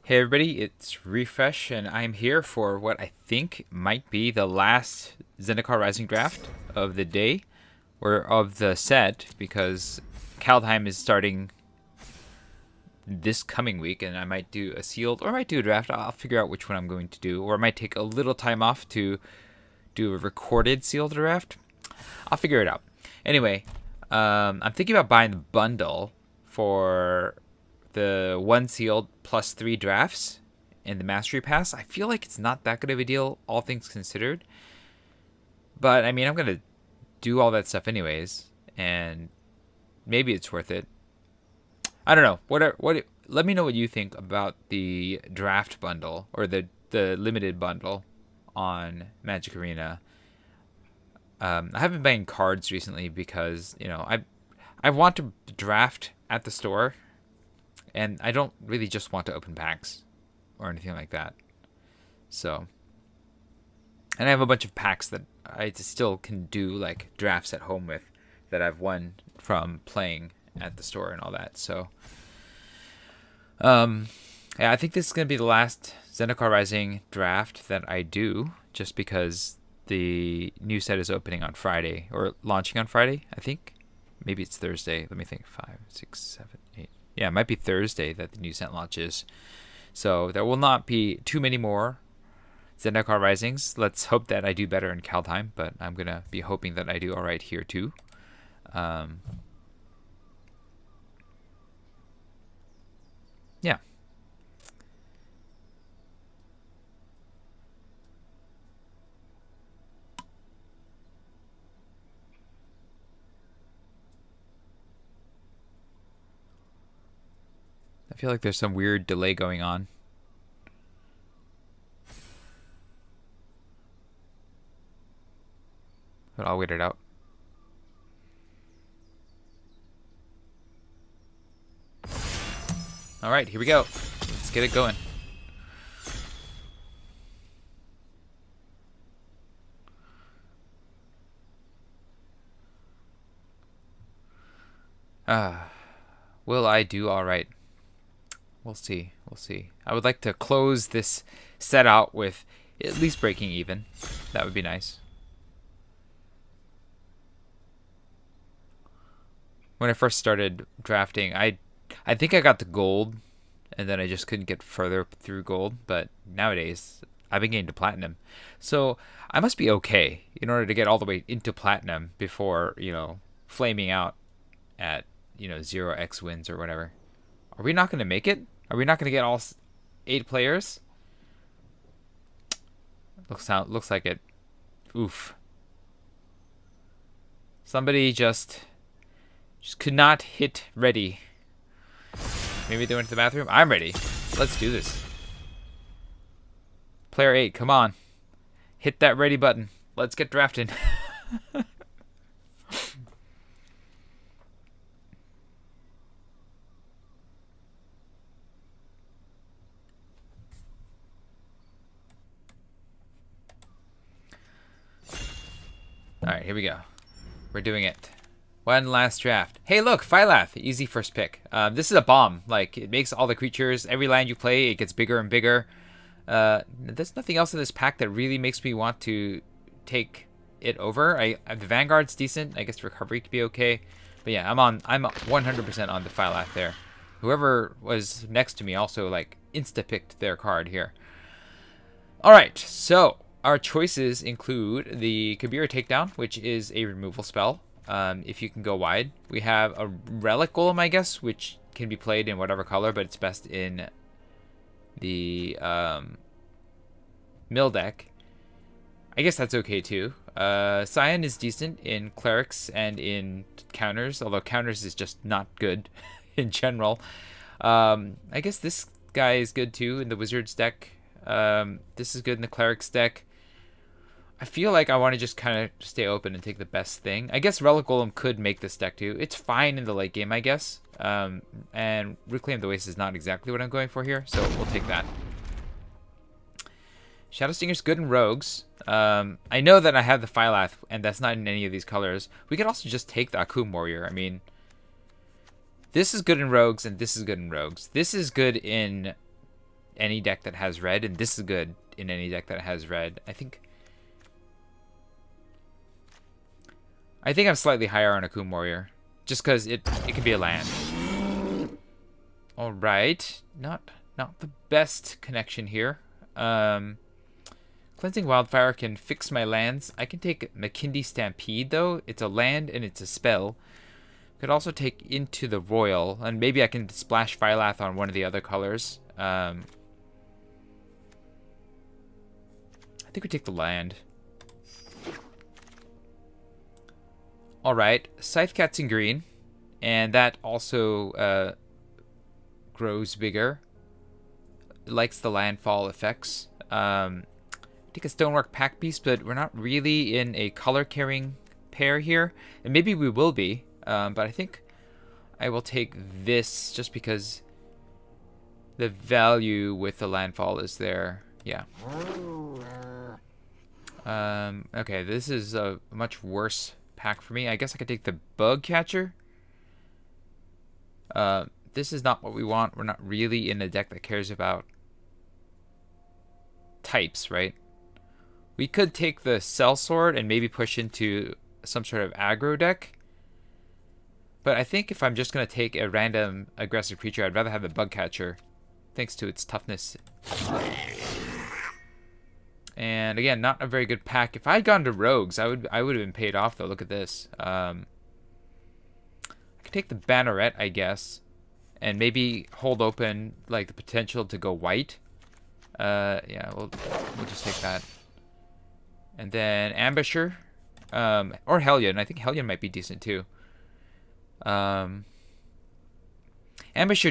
Hey everybody, it's Refresh, and I'm here for what I think might be the last Zendikar Rising draft of the day, or of the set, because Kaldheim is starting this coming week, and I might do a sealed, or I might do a draft. I'll figure out which one I'm going to do, or I might take a little time off to do a recorded sealed draft. I'll figure it out. Anyway, I'm thinking about buying the bundle for the one sealed plus 3 drafts in the Mastery Pass. I feel like it's not that good of a deal, all things considered. But I mean, I'm gonna do all that stuff anyways, and maybe it's worth it. I don't know. What? Let me know what you think about the draft bundle or the limited bundle on Magic Arena. I haven't been buying cards recently because I want to draft at the store, and I don't really just want to open packs or anything like that. So, and I have a bunch of packs that I still can do like drafts at home with that I've won from playing at the store and all that. So, yeah, I think this is gonna be the last Zendikar Rising draft that I do, just because the new set is opening on Friday or launching on Friday. I think maybe it's Thursday. Let me think. 5, 6, 7, 8. Yeah, it might be Thursday that the new set launches. So there will not be too many more Zendikar Risings. Let's hope that I do better in Kaldheim, but I'm going to be hoping that I do all right here too. Yeah. I feel like there's some weird delay going on. But I'll wait it out. All right, here we go. Let's get it going. Will I do all right? We'll see. We'll see. I would like to close this set out with at least breaking even. That would be nice. When I first started drafting, I think I got the gold, and then I just couldn't get further through gold. But nowadays, I've been getting to platinum, so I must be okay in order to get all the way into platinum before flaming out at 0x wins or whatever. Are we not going to make it? Are we not going to get all 8 players? Looks like it. Oof. Somebody just could not hit ready. Maybe they went to the bathroom. I'm ready. Let's do this. Player 8, come on. Hit that ready button. Let's get drafted. Alright, here we go. We're doing it. One last draft. Hey, look, Phylath. Easy first pick. This is a bomb. Like, it makes all the creatures, every land you play, it gets bigger and bigger. There's nothing else in this pack that really makes me want to take it over. The Vanguard's decent. I guess recovery could be okay. But yeah, I'm 100% on the Phylath there. Whoever was next to me also, like, insta-picked their card here. Alright, so our choices include the Kabira Takedown, which is a removal spell. If you can go wide, we have a Relic Golem, I guess, which can be played in whatever color, but it's best in the mill deck. I guess that's okay too. Scion is decent in clerics and in counters, although counters is just not good in general. I guess this guy is good too in the wizards deck. This is good in the clerics deck. I feel like I want to just kind of stay open and take the best thing. I guess Relic Golem could make this deck too. It's fine in the late game, I guess. And Reclaim the Waste is not exactly what I'm going for here, so we'll take that. Shadow Stinger's good in rogues. I know that I have the Phylath, and that's not in any of these colors. We could also just take the Akum Warrior. I mean, this is good in rogues, and this is good in rogues. This is good in any deck that has red, and this is good in any deck that has red. I think I'm slightly higher on Akum Warrior, just because it can be a land. All right, not the best connection here. Cleansing Wildfire can fix my lands. I can take McKindy Stampede though. It's a land and it's a spell. Could also take Into the Royal, and maybe I can splash Phylath on one of the other colors. I think we take the land. Alright, Scythe Cat's in green, and that also grows bigger. It likes the landfall effects. Take a Stonework Pack Piece, but we're not really in a color-carrying pair here. And maybe we will be, but I think I will take this just because the value with the landfall is there. Yeah. Okay, this is a much worse pack for me. I guess I could take the Bug Catcher. This is not what we want. We're not really in a deck that cares about types, right? We could take the Sellsword and maybe push into some sort of aggro deck. But I think if I'm just going to take a random aggressive creature, I'd rather have the Bug Catcher, thanks to its toughness. And again, not a very good pack. If I had gone to Rogues, I would have been paid off though. Look at this. I could take the Banneret, I guess, and maybe hold open like the potential to go white. Yeah, we'll just take that. And then Ambusher, or Hellion. I think Hellion might be decent too. Ambusher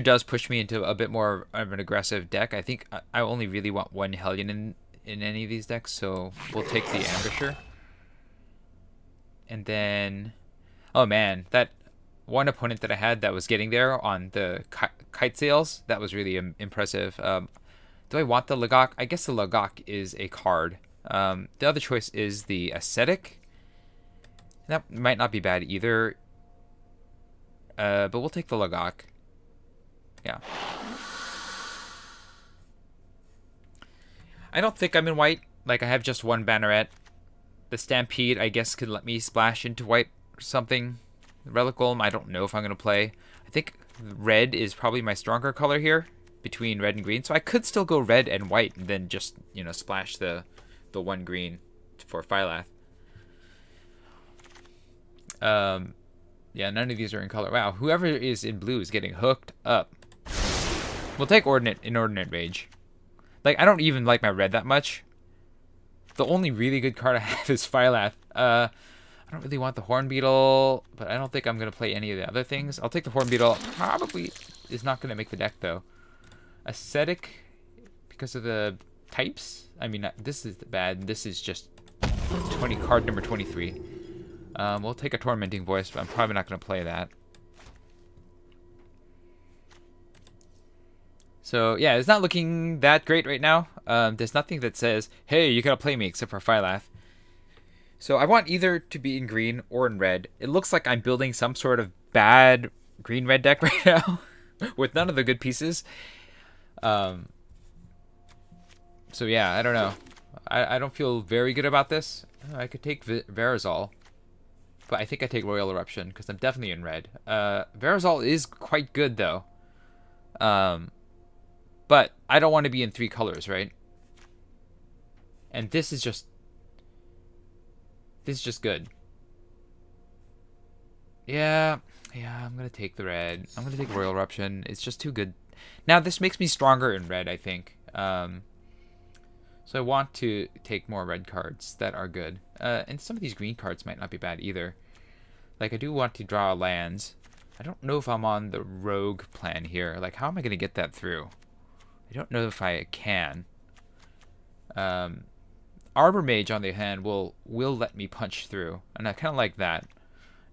does push me into a bit more of an aggressive deck. I think I only really want one Hellion in any of these decks, so we'll take the Ambusher. And then, oh man, that one opponent that I had that was getting there on the kite sails, that was really impressive. Do I want the Lagok? I guess the Lagok is a card. The other choice is the Ascetic. That might not be bad either. But we'll take the Lagok. Yeah. I don't think I'm in white. Like, I have just one Banneret. The Stampede, I guess, could let me splash into white or something. The Relic Golem, I don't know if I'm going to play. I think red is probably my stronger color here, between red and green. So I could still go red and white and then just, you know, splash the one green for Phylath. Yeah, none of these are in color. Wow, whoever is in blue is getting hooked up. We'll take Inordinate Rage. Like, I don't even like my red that much. The only really good card I have is Phylath. I don't really want the Horn Beetle, but I don't think I'm going to play any of the other things. I'll take the Horn Beetle. Probably is not going to make the deck, though. Ascetic, because of the types. I mean, this is bad. This is just card number 23. We'll take a Tormenting Voice, but I'm probably not going to play that. So, yeah, it's not looking that great right now. There's nothing that says, hey, you gotta play me, except for Phylath. So I want either to be in green or in red. It looks like I'm building some sort of bad green-red deck right now, with none of the good pieces. So, yeah, I don't know. I don't feel very good about this. I could take Verazol, but I think I take Royal Eruption, because I'm definitely in red. Verazol is quite good, though. But I don't want to be in 3 colors, right? And this is just good. Yeah, I'm going to take the red. I'm going to take Royal Eruption. It's just too good. Now, this makes me stronger in red, I think. So I want to take more red cards that are good. And some of these green cards might not be bad either. Like, I do want to draw lands. I don't know if I'm on the rogue plan here. Like, how am I going to get that through? I don't know if I can. Arbor Mage, on the other hand, will let me punch through, and I kind of like that.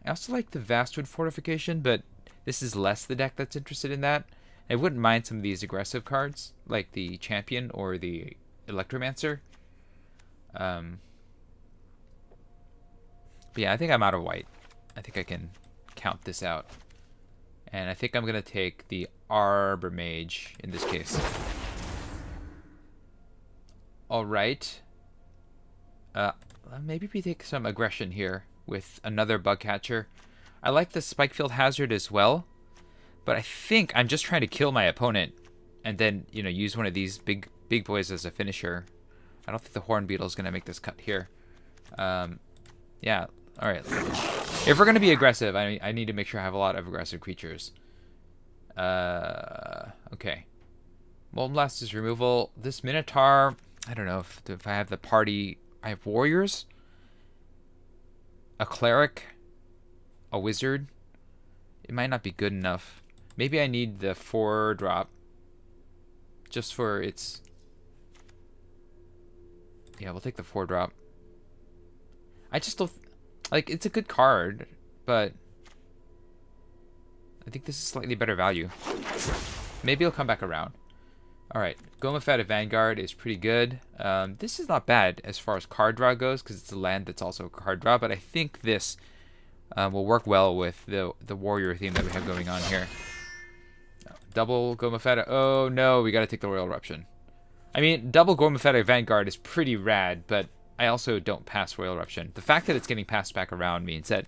I also like the Vastwood Fortification, but this is less the deck that's interested in that. I wouldn't mind some of these aggressive cards, like the Champion or the Electromancer. But yeah, I think I'm out of white. I think I can count this out. And I think I'm going to take the Arbor Mage in this case. All right. Maybe we take some aggression here with another bug catcher. I like the Spikefield Hazard as well, but I think I'm just trying to kill my opponent and then, you know, use one of these big boys as a finisher. I don't think the Horn Beetle is going to make this cut here. Yeah, all right. If we're going to be aggressive, I need to make sure I have a lot of aggressive creatures. Okay. Molten Blast is removal. This Minotaur, I don't know if I have the party. I have warriors, a cleric, a wizard. It might not be good enough. Maybe I need the 4-drop just for its... Yeah, we'll take the 4-drop. I just don't... Like, it's a good card, but I think this is slightly better value. Maybe it'll come back around. Alright, Gomafetta Vanguard is pretty good. This is not bad as far as card draw goes, because it's a land that's also a card draw, but I think this will work well with the warrior theme that we have going on here. Double Gomafetta. Oh no, we gotta take the Royal Eruption. I mean, double Gomafetta Vanguard is pretty rad, but I also don't pass Royal Eruption. The fact that it's getting passed back around means that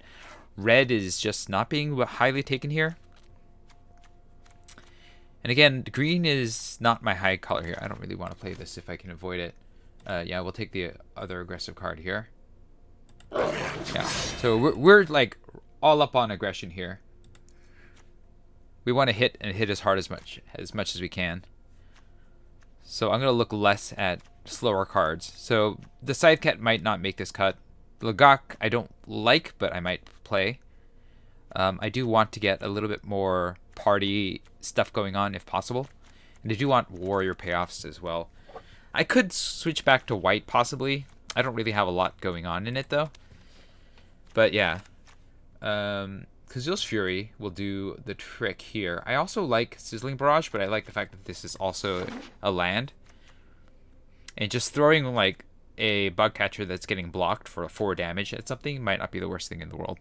red is just not being highly taken here. And again, green is not my high color here. I don't really want to play this if I can avoid it. Yeah, we'll take the other aggressive card here. Yeah, so we're like all up on aggression here. We want to hit and hit as hard as much as we can. So I'm gonna look less at slower cards. So the Scythecat might not make this cut. Lagak I don't like, but I might play. I do want to get a little bit more party stuff going on if possible. And I do want warrior payoffs as well. I could switch back to white possibly. I don't really have a lot going on in it though. But yeah. Kazil's Fury will do the trick here. I also like Sizzling Barrage, but I like the fact that this is also a land. And just throwing like a bug catcher that's getting blocked for 4 damage at something might not be the worst thing in the world.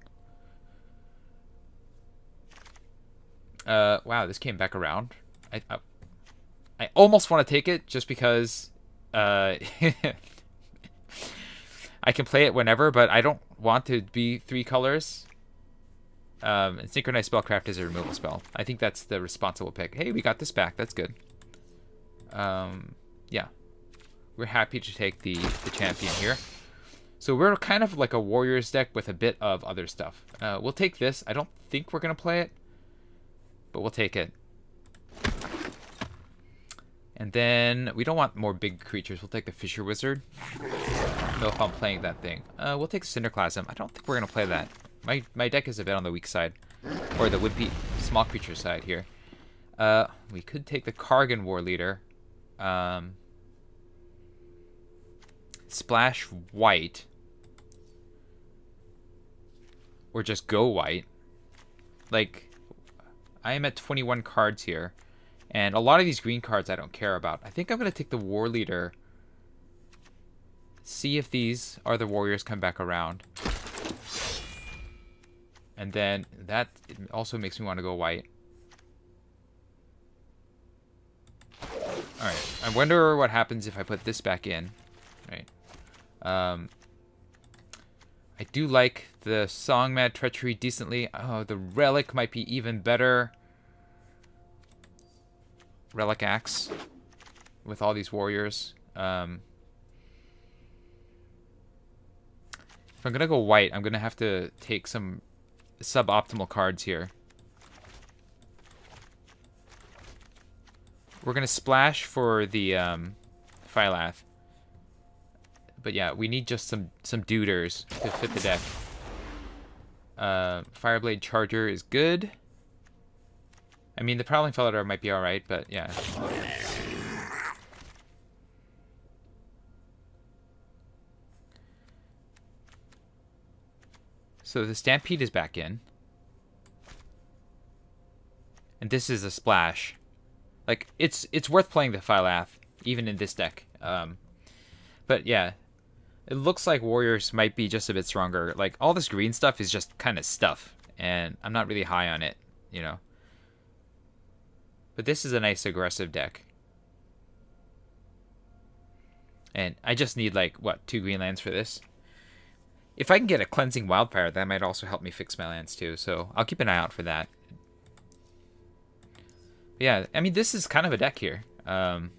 Wow, this came back around. I almost want to take it just because I can play it whenever, but I don't want to be 3 colors. And Synchronized Spellcraft is a removal spell. I think that's the responsible pick. Hey, we got this back. That's good. Yeah. We're happy to take the champion here. So we're kind of like a Warriors deck with a bit of other stuff. We'll take this. I don't think we're going to play it, but we'll take it. And then we don't want more big creatures. We'll take the Fisher Wizard. I don't know if I'm playing that thing. We'll take Cinderclasm. I don't think we're going to play that. My deck is a bit on the weak side. Or the would-be small creature side here. We could take the Kargan War Leader. Splash white. Or just go white. Like, I am at 21 cards here. And a lot of these green cards I don't care about. I think I'm going to take the War Leader. See if these are the warriors come back around. And then that also makes me want to go white. Alright, I wonder what happens if I put this back in. Right. I do like the Songmad Treachery decently. Oh, the Relic might be even better. Relic Axe with all these warriors. If I'm going to go white, I'm going to have to take some suboptimal cards here. We're going to splash for the Phylath. But yeah, we need just some duders to fit the deck. Fireblade Charger is good. I mean, the Prowling Felidar might be alright, but yeah. So the Stampede is back in. And this is a splash. Like, it's worth playing the Phylath, even in this deck. But yeah, it looks like Warriors might be just a bit stronger. Like, all this green stuff is just kind of stuff. And I'm not really high on it, you know. But this is a nice aggressive deck. And I just need, like, what, 2 green lands for this? If I can get a Cleansing Wildfire, that might also help me fix my lands too, so I'll keep an eye out for that. Yeah, I mean, this is kind of a deck here. Prayer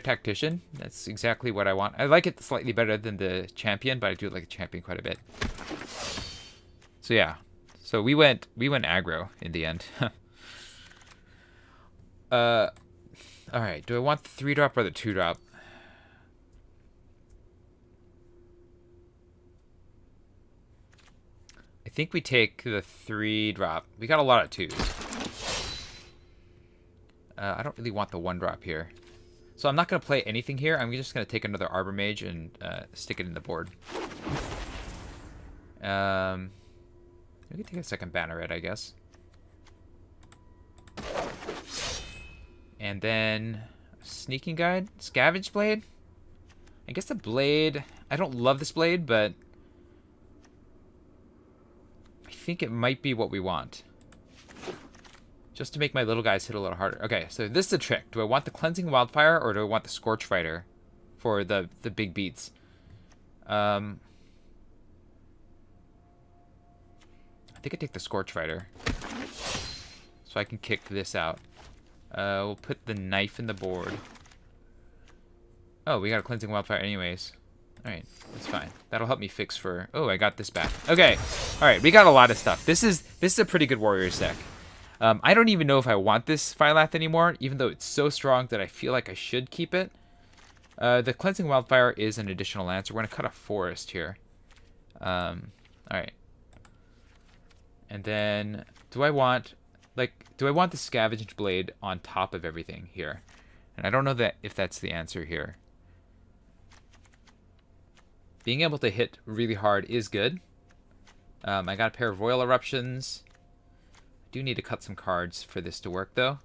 Tactician, that's exactly what I want. I like it slightly better than the Champion, but I do like the Champion quite a bit. So yeah, so we went aggro in the end. All right, do I want the 3-drop or the 2-drop? I think we take the 3-drop. We got a lot of 2s. I don't really want the 1-drop here. So I'm not going to play anything here. I'm just going to take another Arbor Mage and stick it in the board. We can take a second Banneret, I guess. And then Sneaking Guide, Scavenge Blade. I guess the Blade, I don't love this Blade, but I think it might be what we want. Just to make my little guys hit a little harder. Okay, so this is the trick. Do I want the Cleansing Wildfire or do I want the Scorch Fighter for the big beats? I think I take the Scorch Fighter. So I can kick this out. We'll put the knife in the board. Oh, we got a Cleansing Wildfire anyways. Alright, that's fine. That'll help me fix for... Oh, I got this back. Okay, alright, we got a lot of stuff. This is a pretty good Warriors deck. I don't even know if I want this Phylath anymore, even though it's so strong that I feel like I should keep it. The Cleansing Wildfire is an additional land, so we're going to cut a forest here. Alright. And then, do I want the Scavenge Blade on top of everything here? And I don't know if that's the answer here. Being able to hit really hard is good. I got a pair of Royal Eruptions. I do need to cut some cards for this to work, though.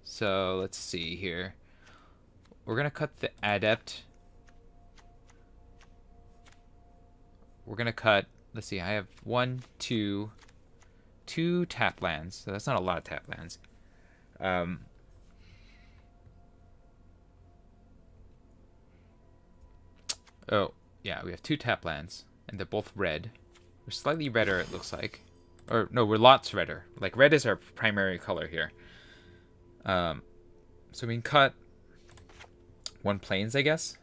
So, let's see here. We're going to cut the Adept. We're going to cut... Let's see, I have 2 tap lands. So that's not a lot of tap lands. Oh, yeah, we have 2 tap lands. And they're both red. We're slightly redder, it looks like. Or, no, we're lots redder. Like, red is our primary color here. So we can cut 1 plains, I guess.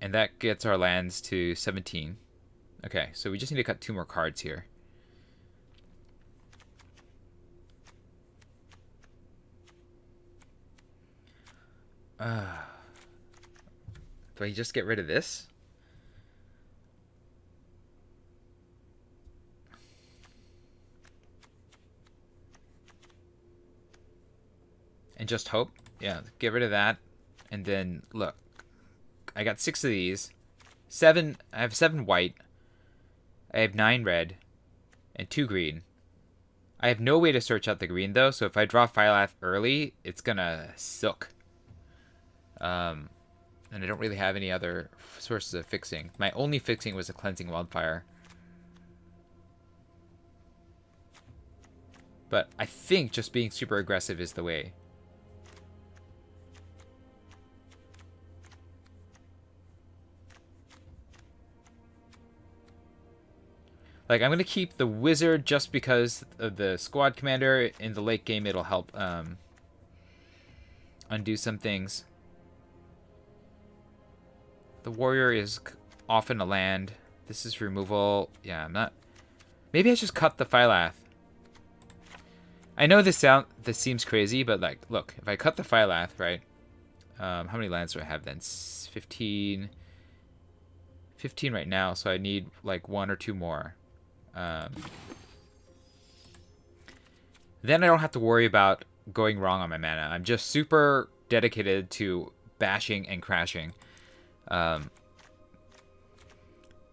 And that gets our lands to 17. Okay, so we just need to cut 2 more cards here. Do I just get rid of this? And just hope? Yeah, get rid of that. And then, look. I got 6 of these. 7, I have 7 white. I have 9 red. And 2 green. I have no way to search out the green, though, so if I draw Phylath early, it's gonna suck. And I don't really have any other sources of fixing. My only fixing was a Cleansing Wildfire. But I think just being super aggressive is the way. Like, I'm going to keep the Wizard just because of the Squad Commander. In the late game, it'll help undo some things. The Warrior is often a land. This is removal. Yeah, I'm not... Maybe I just cut the Phylath. I know this seems crazy, but, like, look. If I cut the Phylath, right? How many lands do I have then? 15 right now, so I need, like, 1 or 2 more. Then I don't have to worry about going wrong on my mana. I'm just super dedicated to bashing and crashing.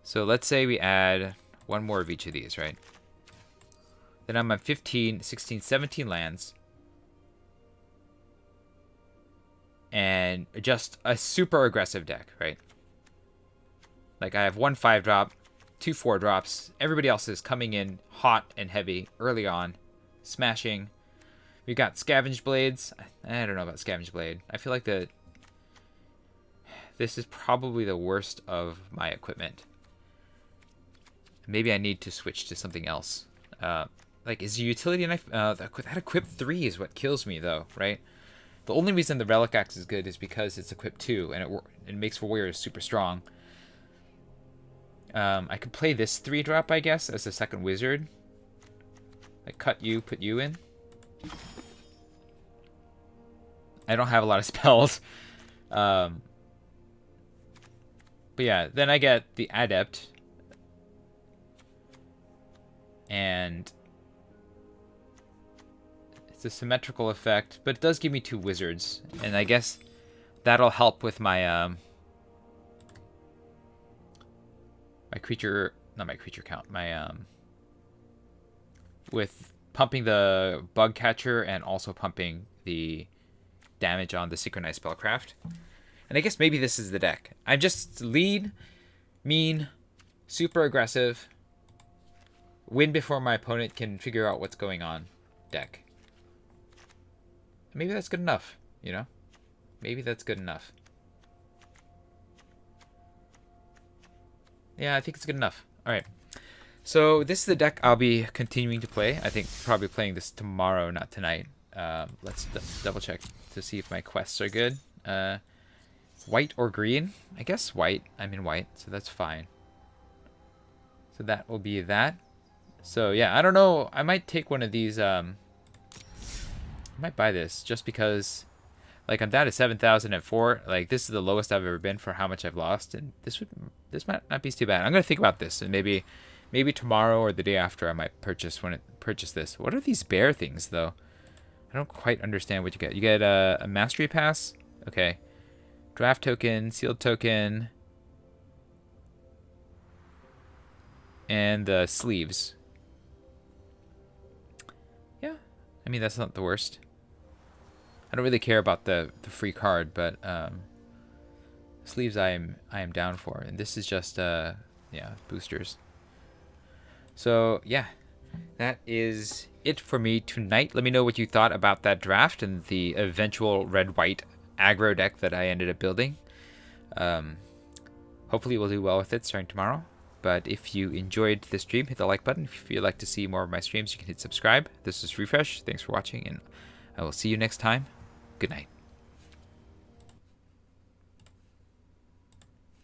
So let's say we add 1 more of each of these, right? Then I'm at 15, 16, 17 lands. And just a super aggressive deck, right? Like I have 1 5-drop. 2 4-drops. Everybody else is coming in hot and heavy early on, smashing. We got Scavenge Blades. I don't know about Scavenge Blade. I feel like this is probably the worst of my equipment. Maybe I need to switch to something else. Like, is a utility knife... that equip 3 is what kills me, though, right? The only reason the Relic Axe is good is because it's equipped 2, and it makes warriors super strong. I could play this 3-drop, I guess, as the second wizard. Like, cut you, put you in. I don't have a lot of spells. But yeah, then I get the Adept. And it's a symmetrical effect, but it does give me 2 wizards. And I guess that'll help with my my creature, not my creature count, my with pumping the bug catcher and also pumping the damage on the synchronized spellcraft. And I guess maybe this is the deck. I'm just lean, mean, super aggressive, win before my opponent can figure out what's going on deck. Maybe that's good enough, you know? Maybe that's good enough. Yeah, I think it's good enough. Alright. So this is the deck I'll be continuing to play. I think probably playing this tomorrow, not tonight. Let's double check to see if my quests are good. White or green? I guess white. I'm in white, so that's fine. So that will be that. So yeah, I don't know. I might take one of these. I might buy this just because, like, I'm down to 7,004. Like, this is the lowest I've ever been for how much I've lost, and this might not be too bad. I'm gonna think about this, and maybe tomorrow or the day after I might purchase this. What are these bear things though? I don't quite understand what you get. You get a mastery pass. Okay, draft token, sealed token, and the sleeves. Yeah, I mean, that's not the worst. I don't really care about the free card, but sleeves I am down for, and this is just yeah, boosters. So yeah, that is it for me tonight. Let me know what you thought about that draft and the eventual red-white aggro deck that I ended up building. Hopefully we'll do well with it starting tomorrow. But if you enjoyed this stream, hit the like button. If you'd like to see more of my streams, you can hit subscribe. This is Refresh. Thanks for watching, and I will see you next time. Good night.